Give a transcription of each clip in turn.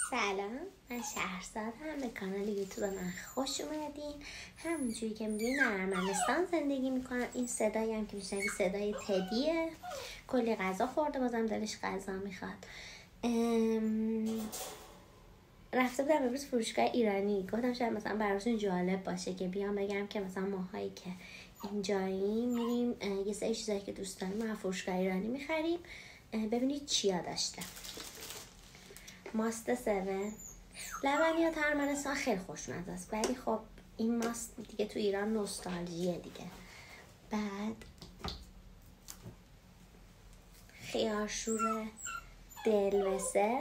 سلام، من شهرزادم. به کانال یوتیوب من خوش اومدین. همونجوری که میدونی در ارمنستان زندگی میکنم. این صدایی هم که میشنوی صدای تدیه. کلی غذا خورده، بازم دلش غذا میخواد. رفته بودم امروز فروشگاه ایرانی. گفتم شاید مثلا براتون جالب باشه که بیام بگم که مثلا ماهایی که اینجاییم میریم یه سری چیزایی که دوست داریم ما فروشگاه ایرانی میخریم. ببینید چیا داشته. ماست 7 لبنیات ارمنستان خیلی خوشمزه است، ولی خب این ماست دیگه تو ایران نوستالژیه دیگه. بعد خیارشور دلوسه،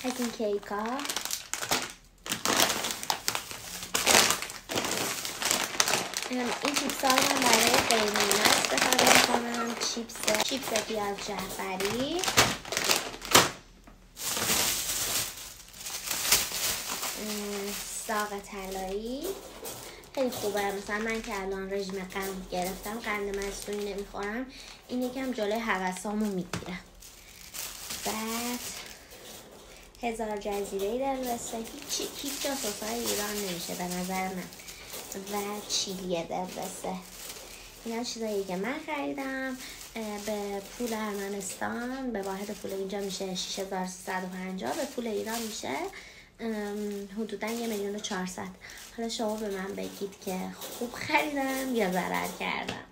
از این کیکا، این چیپس ها من برای قیمونه استفاده میکنم. چیپس پیاز جعفری، ساق طلایی خیلی خوبه. مثلا من که الان رژیم قند گرفتم، قند مصنوعی نمیخورم، این یکم جلوی هوسامو میگیره. بعد 1000 جزیره دلوسه، هیچ جا سس‌های ایران نمیشه به نظر من. و چیلی دلوسه، اینا چیزایی که من خریدم. به پول ارمنستان، به واحد پول اینجا میشه 6350، به پول ایران میشه حدودا 1,400,000. حالا شما به من بگید که خوب خریدم یا ضرر کردم.